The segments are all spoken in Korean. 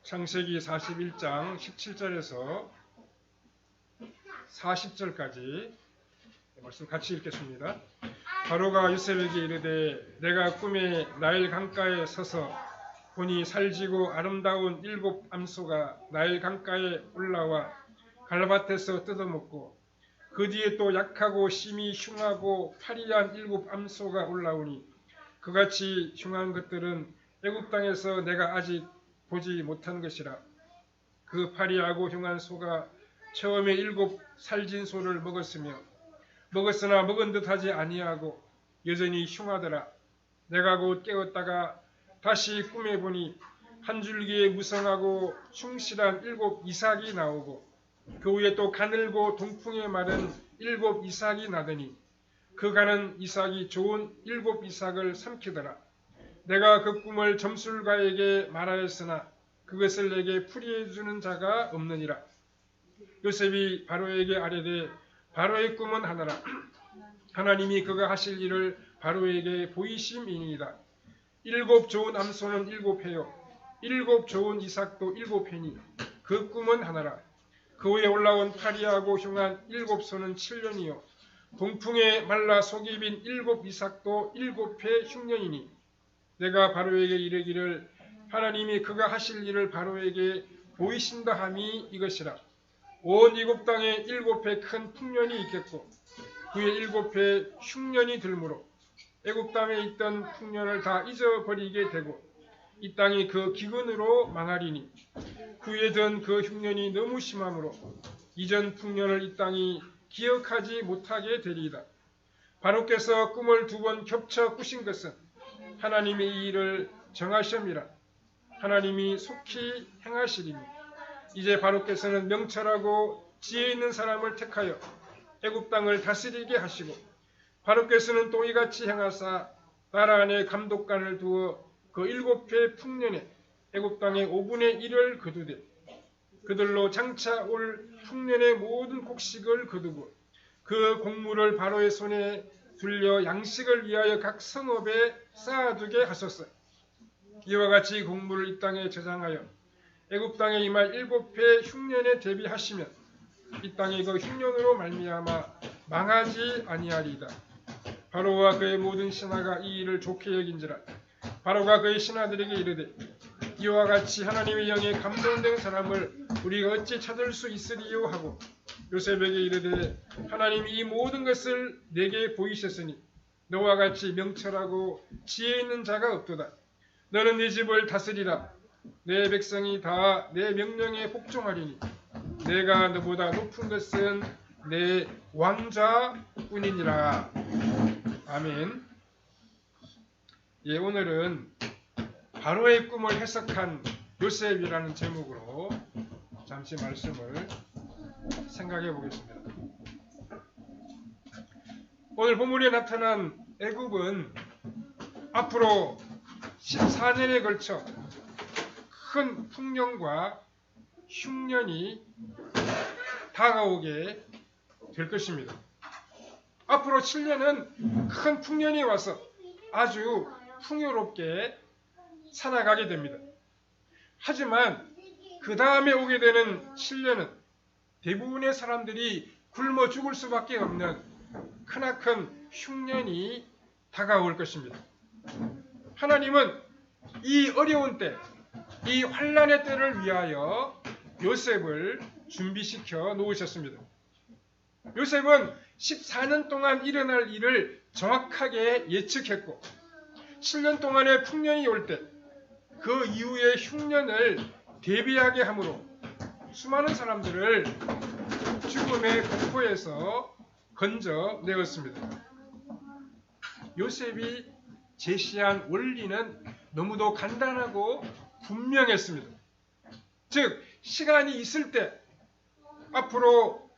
창세기 41장 17절에서 40절까지 말씀 같이 읽겠습니다. 바로가 요셉에게 이르되 내가 꿈에 나일 강가에 서서 보니 살지고 아름다운 7 암소가 나일 강가에 올라와 갈밭에서 뜯어먹고 그 뒤에 또 약하고 심히 흉하고 파리한 7 암소가 올라오니 그같이 흉한 것들은 애굽 땅에서 내가 아직 보지 못한 것이라. 그 파리하고 흉한 소가 처음에 7 살진 소를 먹었으나 먹은 듯하지 아니하고 여전히 흉하더라. 내가 곧 깨었다가 다시 꿈에 보니 한 줄기에 무성하고 충실한 7 이삭이 나오고 그 위에 또 가늘고 동풍에 마른 7 이삭이 나더니 그 가는 이삭이 좋은 7 이삭을 삼키더라. 내가 그 꿈을 점술가에게 말하였으나 그것을 내게 풀이해 주는 자가 없느니라. 요셉이 바로에게 아뢰되 바로의 꿈은 하나라. 하나님이 그가 하실 일을 바로에게 보이심이니이다. 7 좋은 암소는 7회요 7 좋은 이삭도 7회니 그 꿈은 하나라. 그 위에 올라온 파리하고 흉한 7 소는 7년이요 동풍에 말라 속이 빈 7 이삭도 7회 흉년이니 내가 바로에게 이르기를 하나님이 그가 하실 일을 바로에게 보이신다 함이 이것이라. 온 이굽 땅에 7회 큰 풍년이 있겠고 그의 7회 흉년이 들므로 애굽 땅에 있던 풍년을 다 잊어버리게 되고 이 땅이 그 기근으로 망하리니 그에 든 그 흉년이 너무 심함으로 이전 풍년을 이 땅이 기억하지 못하게 되리이다. 바로께서 꿈을 2번 겹쳐 꾸신 것은 하나님이 이 일을 정하심이라. 하나님이 속히 행하시리니 이제 바로께서는 명철하고 지혜 있는 사람을 택하여 애굽 땅을 다스리게 하시고 바로께서는 또 이같이 행하사 나라 안에 감독관을 두어 그 7회 풍년에 애굽 땅의 5분의 1을 거두되 그들로 장차 올 풍년의 모든 곡식을 거두고 그 곡물을 바로의 손에 둘려 양식을 위하여 각 성읍에 쌓아두게 하소서. 이와 같이 곡물을 이 땅에 저장하여 애굽 땅에 임할 7회 흉년에 대비하시면 이 땅이 그 흉년으로 말미암아 망하지 아니하리이다. 바로와 그의 모든 신하가 이 일을 좋게 여긴지라. 바로가 그의 신하들에게 이르되 이와 같이 하나님의 영에 감동된 사람을 우리가 어찌 찾을 수 있으리요 하고 요셉에게 이르되 하나님이 이 모든 것을 내게 보이셨으니 너와 같이 명철하고 지혜 있는 자가 없도다. 너는 네 집을 다스리라. 내 백성이 다 내 명령에 복종하리니 내가 너보다 높은 것은 내 왕자뿐이니라. 아멘. 예, 오늘은 바로의 꿈을 해석한 요셉이라는 제목으로 잠시 말씀을 생각해 보겠습니다. 오늘 본문에 나타난 애굽은 앞으로 14년에 걸쳐 큰 풍년과 흉년이 다가오게 될 것입니다. 앞으로 7년은 큰 풍년이 와서 아주 풍요롭게 살아가게 됩니다. 하지만 그 다음에 오게 되는 7년은 대부분의 사람들이 굶어 죽을 수밖에 없는 크나큰 흉년이 다가올 것입니다. 하나님은 이 어려운 때, 이 환난의 때를 위하여 요셉을 준비시켜 놓으셨습니다. 요셉은 14년 동안 일어날 일을 정확하게 예측했고 7년 동안의 풍년이 올 때 그 이후의 흉년을 대비하게 하므로 수많은 사람들을 죽음의 공포에서 건져내었습니다. 요셉이 제시한 원리는 너무도 간단하고 분명했습니다. 즉 시간이 있을 때 앞으로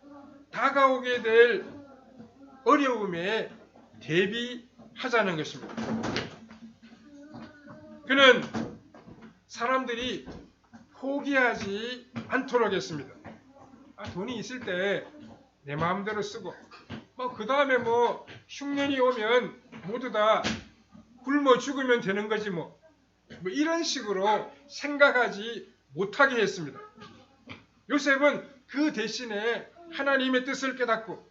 다가오게 될 어려움에 대비하자는 것입니다. 그는 사람들이 포기하지 않도록 했습니다. 돈이 있을 때 내 마음대로 쓰고 그 다음에 흉년이 오면 모두 다 굶어 죽으면 되는 거지 이런 식으로 생각하지 못하게 했습니다. 요셉은 그 대신에 하나님의 뜻을 깨닫고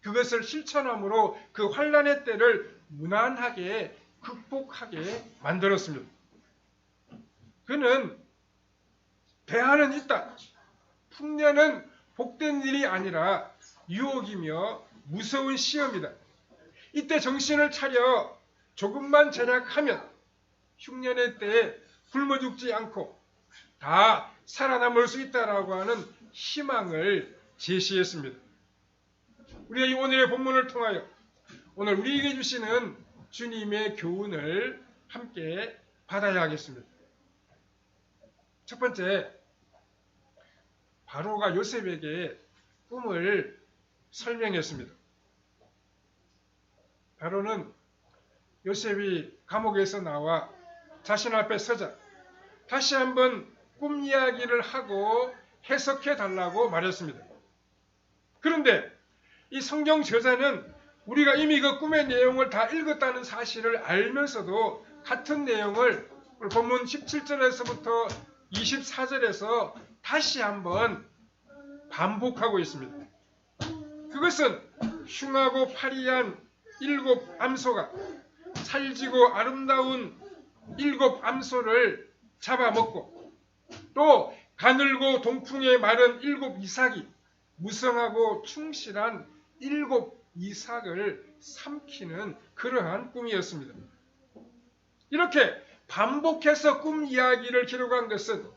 그것을 실천함으로 그 환난의 때를 무난하게 극복하게 만들었습니다. 그는 배한은 있다. 풍년은 복된 일이 아니라 유혹이며 무서운 시험이다. 이때 정신을 차려 조금만 절약하면 흉년의 때에 굶어 죽지 않고 다 살아남을 수 있다라고 하는 희망을 제시했습니다. 우리가 이 오늘의 본문을 통하여 오늘 우리에게 주시는 주님의 교훈을 함께 받아야 하겠습니다. 첫 번째, 바로가 요셉에게 꿈을 설명했습니다. 바로는 요셉이 감옥에서 나와 자신 앞에 서자 다시 한번 꿈 이야기를 하고 해석해 달라고 말했습니다. 그런데 이 성경 저자는 우리가 이미 그 꿈의 내용을 다 읽었다는 사실을 알면서도 같은 내용을 본문 17절에서부터 24절에서 다시 한번 반복하고 있습니다. 그것은 흉하고 파리한 7 암소가 살지고 아름다운 7 암소를 잡아먹고 또 가늘고 동풍에 마른 7 이삭이 무성하고 충실한 7 이삭을 삼키는 그러한 꿈이었습니다. 이렇게 반복해서 꿈 이야기를 기록한 것은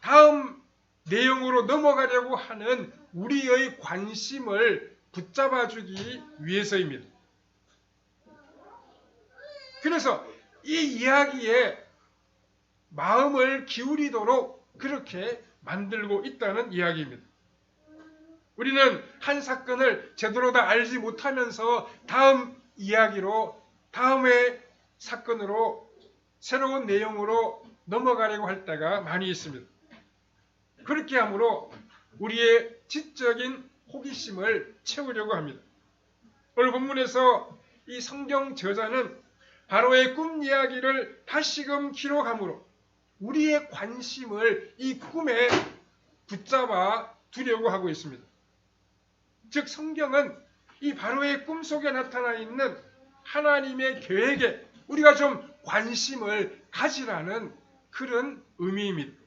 다음 내용으로 넘어가려고 하는 우리의 관심을 붙잡아주기 위해서입니다. 그래서 이 이야기에 마음을 기울이도록 그렇게 만들고 있다는 이야기입니다. 우리는 한 사건을 제대로 다 알지 못하면서 다음 이야기로 다음의 사건으로 새로운 내용으로 넘어가려고 할 때가 많이 있습니다. 그렇게 함으로 우리의 지적인 호기심을 채우려고 합니다. 오늘 본문에서 이 성경 저자는 바로의 꿈 이야기를 다시금 기록함으로 우리의 관심을 이 꿈에 붙잡아 두려고 하고 있습니다. 즉 성경은 이 바로의 꿈 속에 나타나 있는 하나님의 계획에 우리가 좀 관심을 가지라는 그런 의미입니다.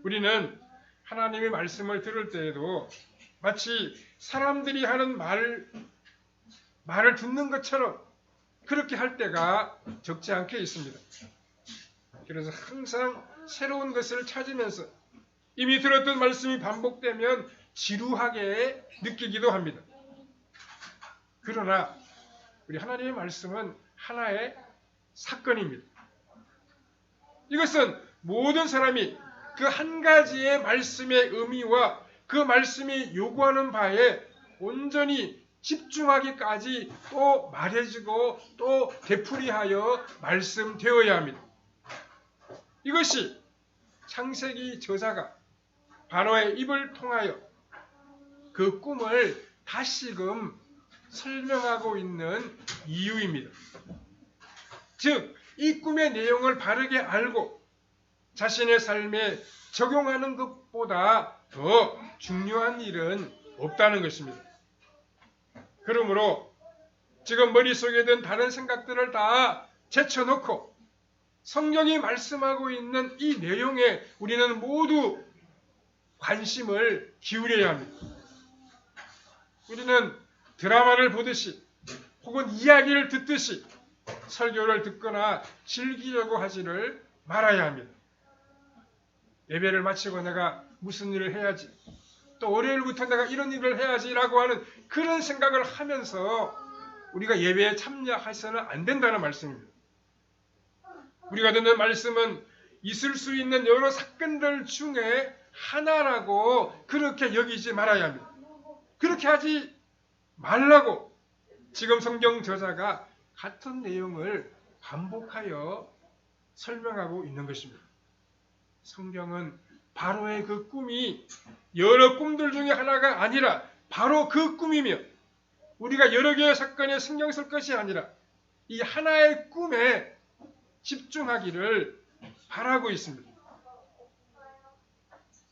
우리는 하나님의 말씀을 들을 때에도 마치 사람들이 하는 말을 듣는 것처럼 그렇게 할 때가 적지 않게 있습니다. 그래서 항상 새로운 것을 찾으면서 이미 들었던 말씀이 반복되면 지루하게 느끼기도 합니다. 그러나 우리 하나님의 말씀은 하나의 사건입니다. 이것은 모든 사람이 그 한 가지의 말씀의 의미와 그 말씀이 요구하는 바에 온전히 집중하기까지 또 말해지고 또 되풀이하여 말씀되어야 합니다. 이것이 창세기 저자가 바로의 입을 통하여 그 꿈을 다시금 설명하고 있는 이유입니다. 즉, 이 꿈의 내용을 바르게 알고 자신의 삶에 적용하는 것보다 더 중요한 일은 없다는 것입니다. 그러므로 지금 머릿속에 든 다른 생각들을 다 제쳐놓고 성경이 말씀하고 있는 이 내용에 우리는 모두 관심을 기울여야 합니다. 우리는 드라마를 보듯이 혹은 이야기를 듣듯이 설교를 듣거나 즐기려고 하지를 말아야 합니다. 예배를 마치고 내가 무슨 일을 해야지, 또 월요일부터 내가 이런 일을 해야지라고 하는 그런 생각을 하면서 우리가 예배에 참여해서는 안 된다는 말씀입니다. 우리가 듣는 말씀은 있을 수 있는 여러 사건들 중에 하나라고 그렇게 여기지 말아야 합니다. 그렇게 하지 말라고 지금 성경 저자가 같은 내용을 반복하여 설명하고 있는 것입니다. 성경은 바로의 그 꿈이 여러 꿈들 중에 하나가 아니라 바로 그 꿈이며 우리가 여러 개의 사건에 신경 쓸 것이 아니라 이 하나의 꿈에 집중하기를 바라고 있습니다.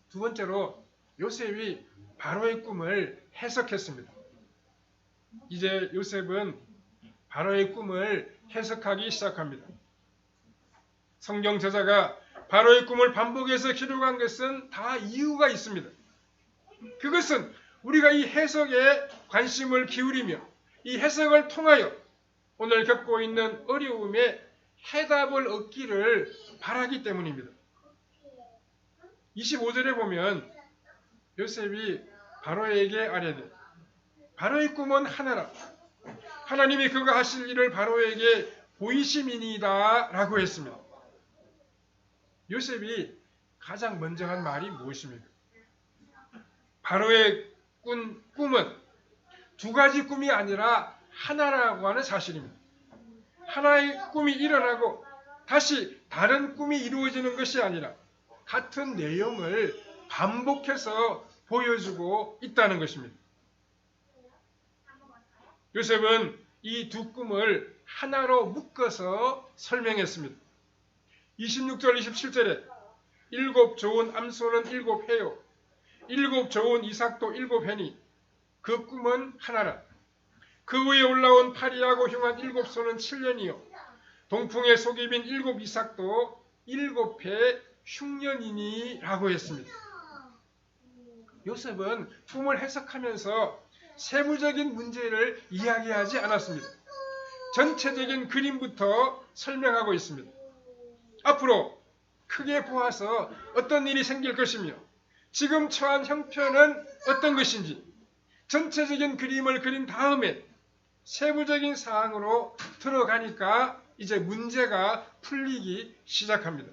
두 번째로 요셉이 바로의 꿈을 해석했습니다. 이제 요셉은 바로의 꿈을 해석하기 시작합니다. 성경 저자가 바로의 꿈을 반복해서 기록한 것은 다 이유가 있습니다. 그것은 우리가 이 해석에 관심을 기울이며 이 해석을 통하여 오늘 겪고 있는 어려움에 해답을 얻기를 바라기 때문입니다. 25절에 보면 요셉이 바로에게 아뢰되 바로의 꿈은 하나라. 하나님이 그가 하실 일을 바로에게 보이심이니이다 라고 했습니다. 요셉이 가장 먼저 한 말이 무엇입니까? 바로의 꿈은 두 가지 꿈이 아니라 하나라고 하는 사실입니다. 하나의 꿈이 일어나고 다시 다른 꿈이 이루어지는 것이 아니라 같은 내용을 반복해서 보여주고 있다는 것입니다. 요셉은 이 두 꿈을 하나로 묶어서 설명했습니다. 26절 27절에 일곱 좋은 암소는 일곱 해요. 일곱 좋은 이삭도 일곱 해니 그 꿈은 하나라. 그 위에 올라온 파리하고 흉한 일곱 소는 7년이요. 동풍에 속이 빈 일곱 이삭도 일곱 해 흉년이니 라고 했습니다. 요셉은 꿈을 해석하면서 세부적인 문제를 이야기하지 않았습니다. 전체적인 그림부터 설명하고 있습니다. 앞으로 크게 보아서 어떤 일이 생길 것이며 지금 처한 형편은 어떤 것인지 전체적인 그림을 그린 다음에 세부적인 사항으로 들어가니까 이제 문제가 풀리기 시작합니다.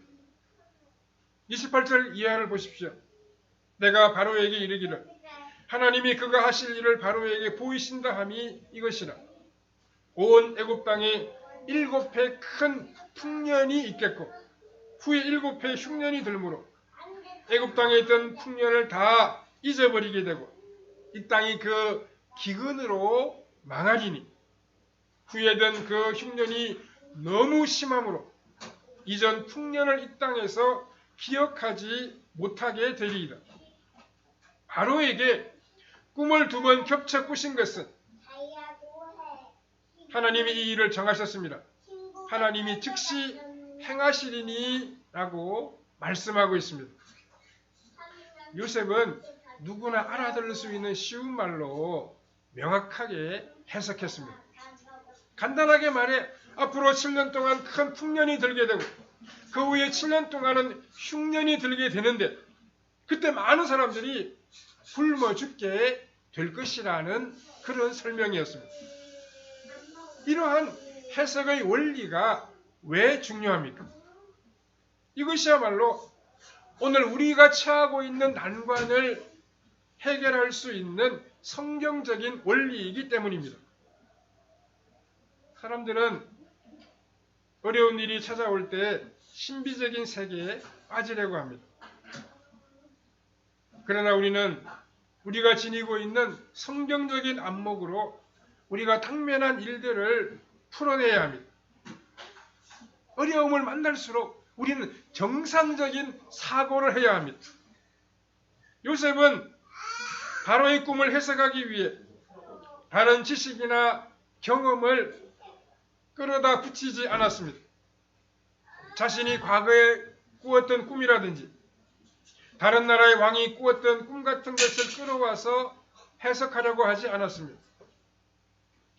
28절 이하를 보십시오. 내가 바로에게 이르기를 하나님이 그가 하실 일을 바로에게 보이신다 함이 이것이라. 온 애굽 땅에 7해 큰 풍년이 있겠고 후에 7해 흉년이 들므로 애굽 땅에 있던 풍년을 다 잊어버리게 되고 이 땅이 그 기근으로 망하리니 후에던 그 흉년이 너무 심함으로 이전 풍년을 이 땅에서 기억하지 못하게 되리이다. 바로에게 꿈을 두 번 겹쳐 꾸신 것은 하나님이 이 일을 정하셨습니다. 하나님이 즉시 행하시리니 라고 말씀하고 있습니다. 요셉은 누구나 알아들을 수 있는 쉬운 말로 명확하게 해석했습니다. 간단하게 말해 앞으로 7년 동안 큰 풍년이 들게 되고 그 후에 7년 동안은 흉년이 들게 되는데 그때 많은 사람들이 굶어 죽게 될 것이라는 그런 설명이었습니다. 이러한 해석의 원리가 왜 중요합니까? 이것이야말로 오늘 우리가 처하고 있는 난관을 해결할 수 있는 성경적인 원리이기 때문입니다. 사람들은 어려운 일이 찾아올 때 신비적인 세계에 빠지려고 합니다. 그러나 우리는 우리가 지니고 있는 성경적인 안목으로 우리가 당면한 일들을 풀어내야 합니다. 어려움을 만날수록 우리는 정상적인 사고를 해야 합니다. 요셉은 바로의 꿈을 해석하기 위해 다른 지식이나 경험을 끌어다 붙이지 않았습니다. 자신이 과거에 꾸었던 꿈이라든지 다른 나라의 왕이 꾸었던 꿈 같은 것을 끌어와서 해석하려고 하지 않았습니다.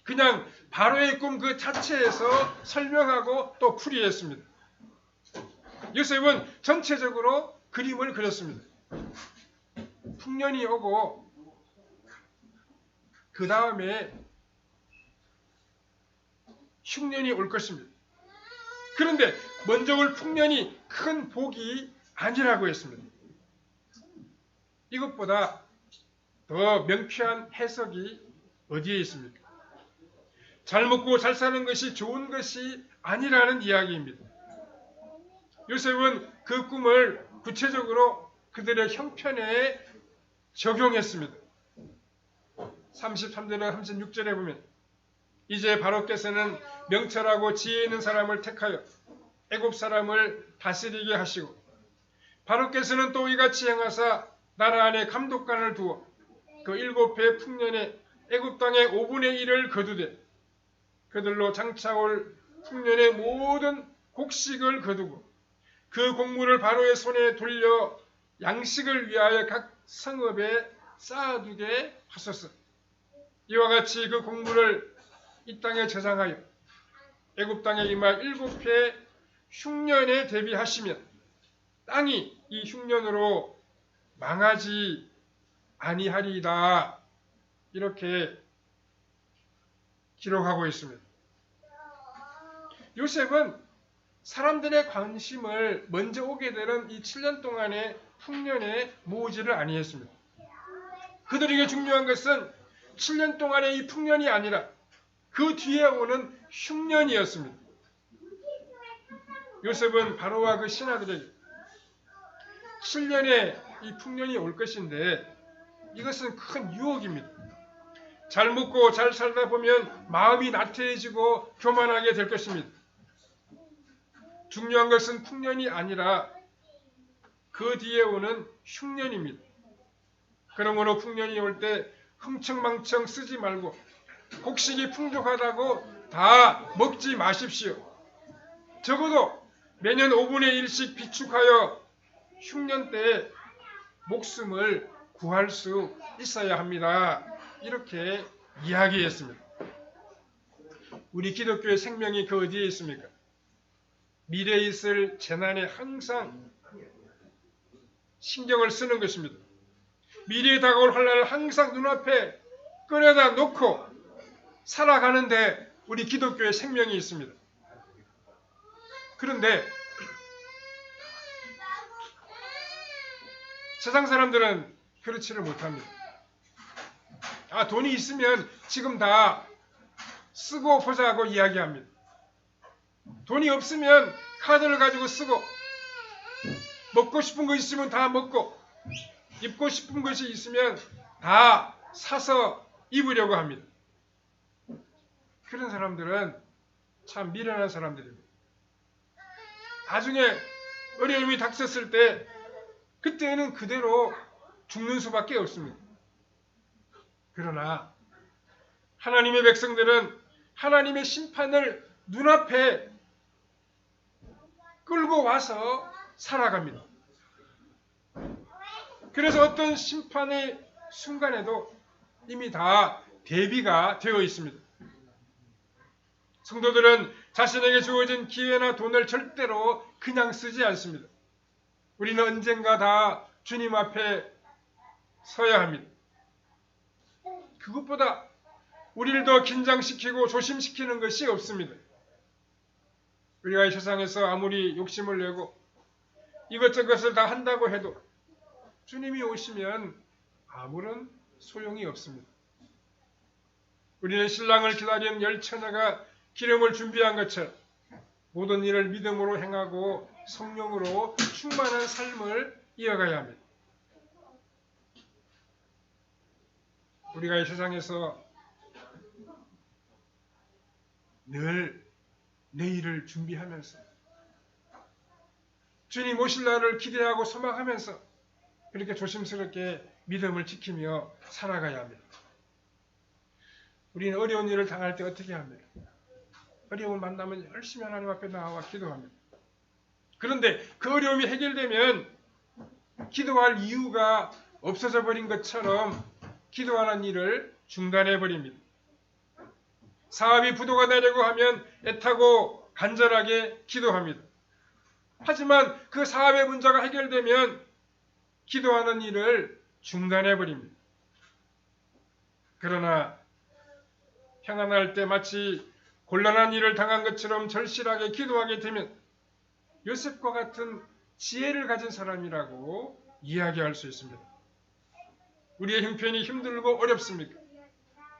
그냥 바로의 꿈 그 자체에서 설명하고 또 풀이했습니다. 요셉은 전체적으로 그림을 그렸습니다. 풍년이 오고 그 다음에 흉년이 올 것입니다. 그런데 먼저 올 풍년이 큰 복이 아니라고 했습니다. 이것보다 더 명쾌한 해석이 어디에 있습니까? 잘 먹고 잘 사는 것이 좋은 것이 아니라는 이야기입니다. 요셉은 그 꿈을 구체적으로 그들의 형편에 적용했습니다. 33절과 36절에 보면 이제 바로께서는 명철하고 지혜 있는 사람을 택하여 애굽 사람을 다스리게 하시고 바로께서는 또 이같이 행하사 나라 안에 감독관을 두어 그 7해 풍년에 애굽 땅의 5분의 1을 거두되 그들로 장차올 풍년의 모든 곡식을 거두고 그 곡물을 바로의 손에 돌려 양식을 위하여 각 성읍에 쌓아두게 하소서. 이와 같이 그 곡물을 이 땅에 저장하여 애굽 땅에 임할 7해 흉년에 대비하시면 땅이 이 흉년으로 망하지 아니하리이다. 이렇게 기록하고 있습니다. 요셉은 사람들의 관심을 먼저 오게 되는 이 7년 동안의 풍년에 모으지를 아니했습니다. 그들에게 중요한 것은 7년 동안의 이 풍년이 아니라 그 뒤에 오는 흉년이었습니다. 요셉은 바로와 그 신하들에게 7년의 이 풍년이 올 것인데 이것은 큰 유혹입니다. 잘 먹고 잘 살다 보면 마음이 나태해지고 교만하게 될 것입니다. 중요한 것은 풍년이 아니라 그 뒤에 오는 흉년입니다. 그러므로 풍년이 올 때 흥청망청 쓰지 말고 곡식이 풍족하다고 다 먹지 마십시오. 적어도 매년 5분의 1씩 비축하여 흉년 때에 목숨을 구할 수 있어야 합니다. 이렇게 이야기했습니다. 우리 기독교의 생명이 그 어디에 있습니까? 미래에 있을 재난에 항상 신경을 쓰는 것입니다. 미래에 다가올 환난을 항상 눈앞에 꺼내다 놓고 살아가는데 우리 기독교의 생명이 있습니다. 그런데 세상 사람들은 그렇지를 못합니다. 돈이 있으면 지금 다 쓰고 보자고 이야기합니다. 돈이 없으면 카드를 가지고 쓰고 먹고 싶은 거 있으면 다 먹고 입고 싶은 것이 있으면 다 사서 입으려고 합니다. 그런 사람들은 참 미련한 사람들입니다. 나중에 어려움이 닥쳤을 때 그때는 그대로 죽는 수밖에 없습니다. 그러나 하나님의 백성들은 하나님의 심판을 눈앞에 끌고 와서 살아갑니다. 그래서 어떤 심판의 순간에도 이미 다 대비가 되어 있습니다. 성도들은 자신에게 주어진 기회나 돈을 절대로 그냥 쓰지 않습니다. 우리는 언젠가 다 주님 앞에 서야 합니다. 그것보다 우리를 더 긴장시키고 조심시키는 것이 없습니다. 우리가 이 세상에서 아무리 욕심을 내고 이것저것을 다 한다고 해도 주님이 오시면 아무런 소용이 없습니다. 우리는 신랑을 기다리는 열처녀가 기름을 준비한 것처럼 모든 일을 믿음으로 행하고 성령으로 충만한 삶을 이어가야 합니다. 우리가 이 세상에서 늘 내일을 준비하면서 주님 오실 날을 기대하고 소망하면서 그렇게 조심스럽게 믿음을 지키며 살아가야 합니다. 우리는 어려운 일을 당할 때 어떻게 합니까? 어려움을 만나면 열심히 하나님 앞에 나와 기도합니다. 그런데 그 어려움이 해결되면 기도할 이유가 없어져 버린 것처럼 기도하는 일을 중단해 버립니다. 사업이 부도가 되려고 하면 애타고 간절하게 기도합니다. 하지만 그 사업의 문제가 해결되면 기도하는 일을 중단해 버립니다. 그러나 평안할 때 마치 곤란한 일을 당한 것처럼 절실하게 기도하게 되면 요셉과 같은 지혜를 가진 사람이라고 이야기할 수 있습니다. 우리의 형편이 힘들고 어렵습니까?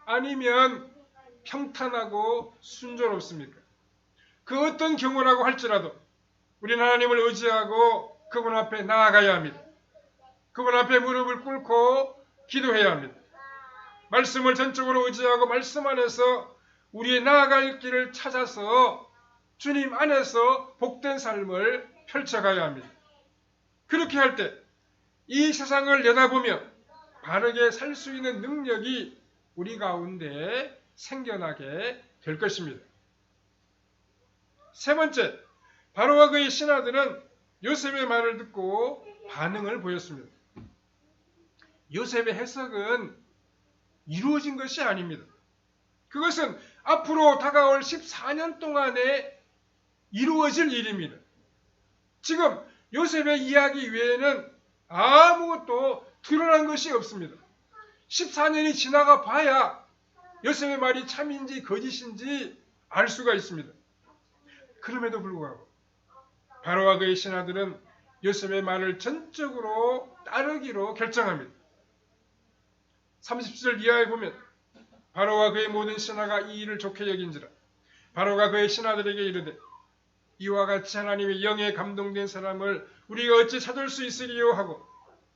아니면 평탄하고 순조롭습니까? 그 어떤 경우라고 할지라도 우리는 하나님을 의지하고 그분 앞에 나아가야 합니다. 그분 앞에 무릎을 꿇고 기도해야 합니다. 말씀을 전적으로 의지하고 말씀 안에서 우리의 나아갈 길을 찾아서 주님 안에서 복된 삶을 펼쳐가야 합니다. 그렇게 할 때 이 세상을 내다보며 바르게 살 수 있는 능력이 우리 가운데 생겨나게 될 것입니다. 세 번째, 바로와 그의 신하들은 요셉의 말을 듣고 반응을 보였습니다. 요셉의 해석은 이루어진 것이 아닙니다. 그것은 앞으로 다가올 14년 동안에 이루어질 일입니다. 지금 요셉의 이야기 외에는 아무것도 드러난 것이 없습니다. 14년이 지나가 봐야 요셉의 말이 참인지 거짓인지 알 수가 있습니다. 그럼에도 불구하고 바로와 그의 신하들은 요셉의 말을 전적으로 따르기로 결정합니다. 30절 이하에 보면 바로와 그의 모든 신하가 이 일을 좋게 여긴지라 바로가 그의 신하들에게 이르되 이와 같이 하나님의 영에 감동된 사람을 우리가 어찌 찾을 수 있으리요 하고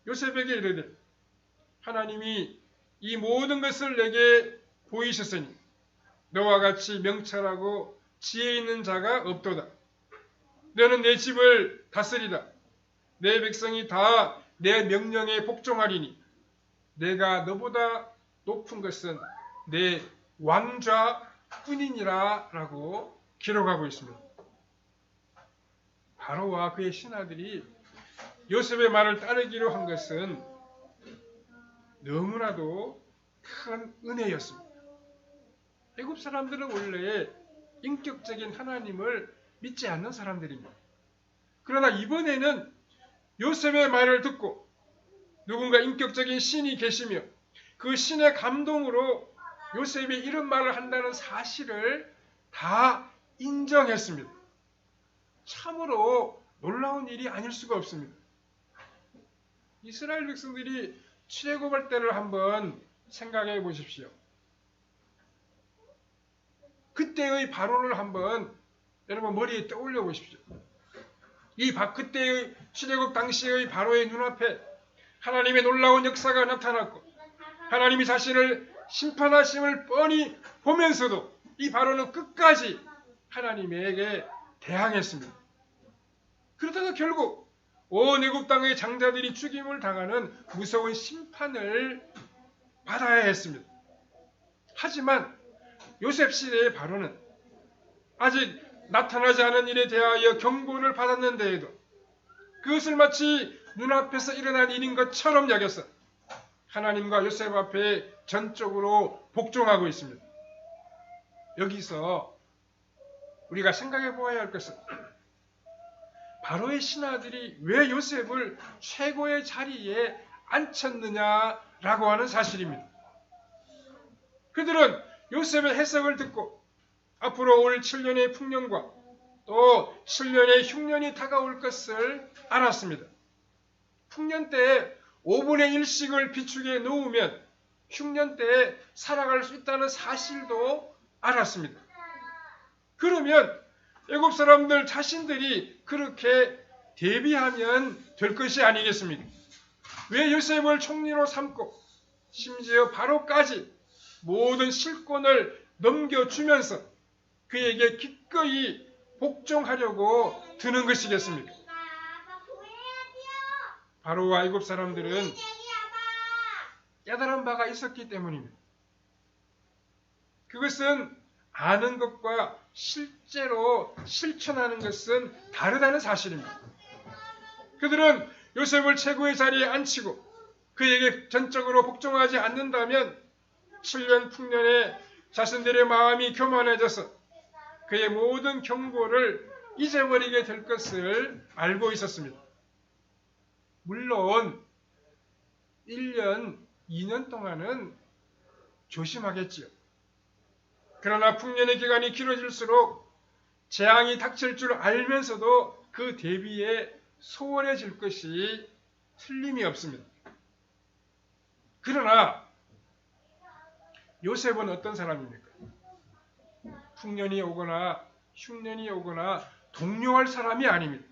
요셉에게 이르되 하나님이 이 모든 것을 내게 보이셨으니 너와 같이 명철하고 지혜 있는 자가 없도다. 너는 내 집을 다스리다. 내 백성이 다 내 명령에 복종하리니 내가 너보다 높은 것은 내 왕좌뿐이니라 라고 기록하고 있습니다. 바로와 그의 신하들이 요셉의 말을 따르기로 한 것은 너무나도 큰 은혜였습니다. 애굽 사람들은 원래 인격적인 하나님을 믿지 않는 사람들입니다. 그러나 이번에는 요셉의 말을 듣고 누군가 인격적인 신이 계시며 그 신의 감동으로 요셉이 이런 말을 한다는 사실을 다 인정했습니다. 참으로 놀라운 일이 아닐 수가 없습니다. 이스라엘 백성들이 출애굽할 때를 한번 생각해 보십시오. 그때의 바로를 한번 여러분 머리에 떠올려 보십시오. 그때의 출애굽 당시의 바로의 눈앞에 하나님의 놀라운 역사가 나타났고 하나님이 자신을 심판하심을 뻔히 보면서도 이 바로는 끝까지 하나님에게 대항했습니다. 그러다가 결국 온 애굽 땅의 장자들이 죽임을 당하는 무서운 심판을 받아야 했습니다. 하지만 요셉 시대의 바로는 아직 나타나지 않은 일에 대하여 경고를 받았는데에도 그것을 마치 눈앞에서 일어난 일인 것처럼 여겨서 하나님과 요셉 앞에 전적으로 복종하고 있습니다. 여기서 우리가 생각해 보아야 할 것은 바로의 신하들이 왜 요셉을 최고의 자리에 앉혔느냐라고 하는 사실입니다. 그들은 요셉의 해석을 듣고 앞으로 올 7년의 풍년과 또 7년의 흉년이 다가올 것을 알았습니다. 풍년 때에 5분의 1씩을 비축에 놓으면 흉년 때에 살아갈 수 있다는 사실도 알았습니다. 그러면 애굽 사람들 자신들이 그렇게 대비하면 될 것이 아니겠습니까? 왜 요셉을 총리로 삼고 심지어 바로까지 모든 실권을 넘겨주면서 그에게 기꺼이 복종하려고 드는 것이겠습니까? 바로와 애굽 사람들은 깨달은 바가 있었기 때문입니다. 그것은 아는 것과 실제로 실천하는 것은 다르다는 사실입니다. 그들은 요셉을 최고의 자리에 앉히고 그에게 전적으로 복종하지 않는다면 7년 풍년에 자신들의 마음이 교만해져서 그의 모든 경고를 잊어버리게 될 것을 알고 있었습니다. 물론 1년, 2년 동안은 조심하겠지요. 그러나 풍년의 기간이 길어질수록 재앙이 닥칠 줄 알면서도 그 대비에 소원해질 것이 틀림이 없습니다. 그러나 요셉은 어떤 사람입니까? 풍년이 오거나 흉년이 오거나 동요할 사람이 아닙니다.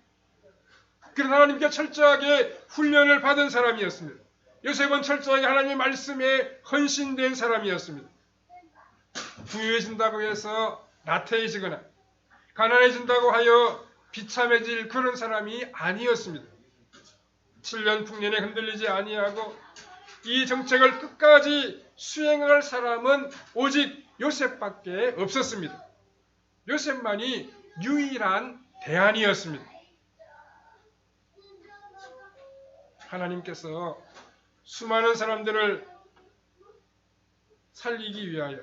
그러나 하나님께 철저하게 훈련을 받은 사람이었습니다. 요셉은 철저하게 하나님의 말씀에 헌신된 사람이었습니다. 부유해진다고 해서 나태해지거나 가난해진다고 하여 비참해질 그런 사람이 아니었습니다. 7년 풍년에 흔들리지 아니하고 이 정책을 끝까지 수행할 사람은 오직 요셉밖에 없었습니다. 요셉만이 유일한 대안이었습니다. 하나님께서 수많은 사람들을 살리기 위하여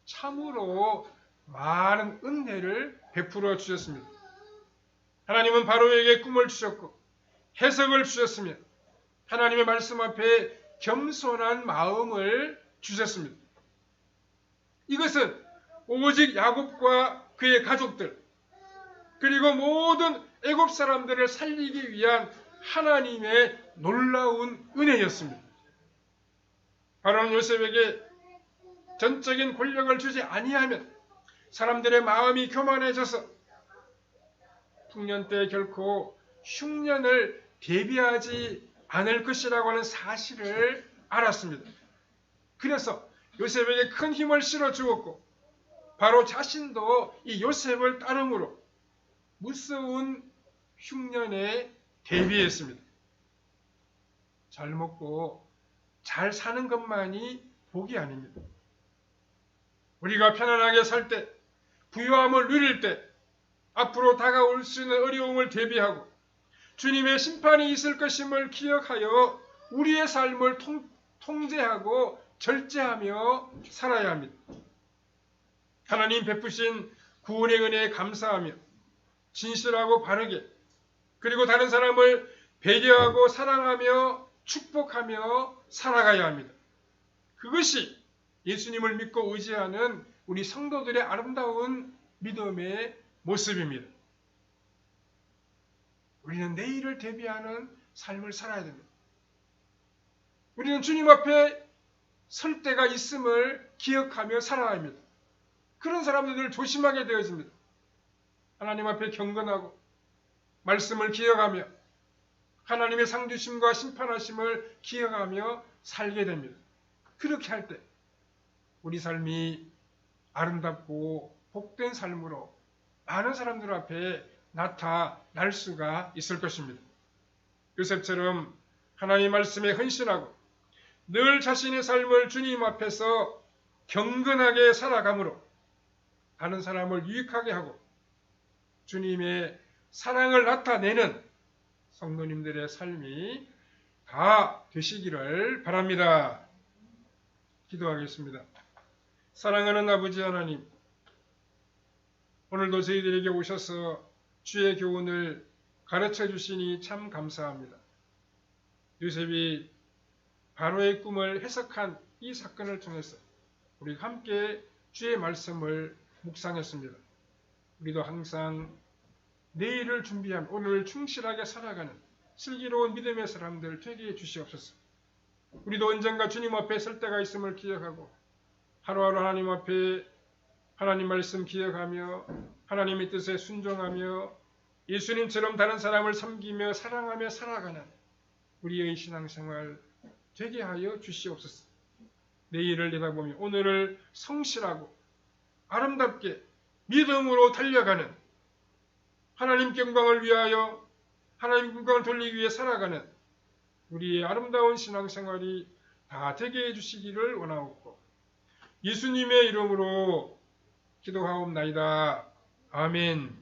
참으로 많은 은혜를 베풀어 주셨습니다. 하나님은 바로에게 꿈을 주셨고 해석을 주셨으며 하나님의 말씀 앞에 겸손한 마음을 주셨습니다. 이것은 오직 야곱과 그의 가족들 그리고 모든 애굽 사람들을 살리기 위한 하나님의 놀라운 은혜였습니다. 바로는 요셉에게 전적인 권력을 주지 아니하면 사람들의 마음이 교만해져서 풍년 때 결코 흉년을 대비하지 않을 것이라고 하는 사실을 알았습니다. 그래서 요셉에게 큰 힘을 실어주었고 바로 자신도 이 요셉을 따름으로 무서운 흉년에 대비했습니다. 잘 먹고 잘 사는 것만이 복이 아닙니다. 우리가 편안하게 살 때, 부유함을 누릴 때, 앞으로 다가올 수 있는 어려움을 대비하고 주님의 심판이 있을 것임을 기억하여 우리의 삶을 통제하고 절제하며 살아야 합니다. 하나님 베푸신 구원의 은혜에 감사하며 진실하고 바르게 그리고 다른 사람을 배려하고 사랑하며 축복하며 살아가야 합니다. 그것이 예수님을 믿고 의지하는 우리 성도들의 아름다운 믿음의 모습입니다. 우리는 내일을 대비하는 삶을 살아야 됩니다. 우리는 주님 앞에 설 때가 있음을 기억하며 살아야 합니다. 그런 사람들을 조심하게 되어집니다. 하나님 앞에 경건하고 말씀을 기억하며 하나님의 상주심과 심판하심을 기억하며 살게 됩니다. 그렇게 할 때 우리 삶이 아름답고 복된 삶으로 많은 사람들 앞에 나타날 수가 있을 것입니다. 요셉처럼 하나님의 말씀에 헌신하고 늘 자신의 삶을 주님 앞에서 경건하게 살아감으로 다른 사람을 유익하게 하고 주님의 사랑을 나타내는 성도님들의 삶이 다 되시기를 바랍니다. 기도하겠습니다. 사랑하는 아버지 하나님, 오늘도 저희들에게 오셔서 주의 교훈을 가르쳐 주시니 참 감사합니다. 요셉이 바로의 꿈을 해석한 이 사건을 통해서 우리가 함께 주의 말씀을 묵상했습니다. 우리도 항상 내일을 준비한 오늘을 충실하게 살아가는 슬기로운 믿음의 사람들 되게 해주시옵소서. 우리도 언젠가 주님 앞에 설 때가 있음을 기억하고 하루하루 하나님 앞에 하나님 말씀 기억하며 하나님의 뜻에 순종하며 예수님처럼 다른 사람을 섬기며 사랑하며 살아가는 우리의 신앙생활 되게 하여 주시옵소서. 내일을 내다보며 오늘을 성실하고 아름답게 믿음으로 달려가는 하나님 영광을 위하여 하나님 영광을 돌리기 위해 살아가는 우리의 아름다운 신앙생활이 다 되게 해주시기를 원하옵고 예수님의 이름으로 기도하옵나이다. 아멘.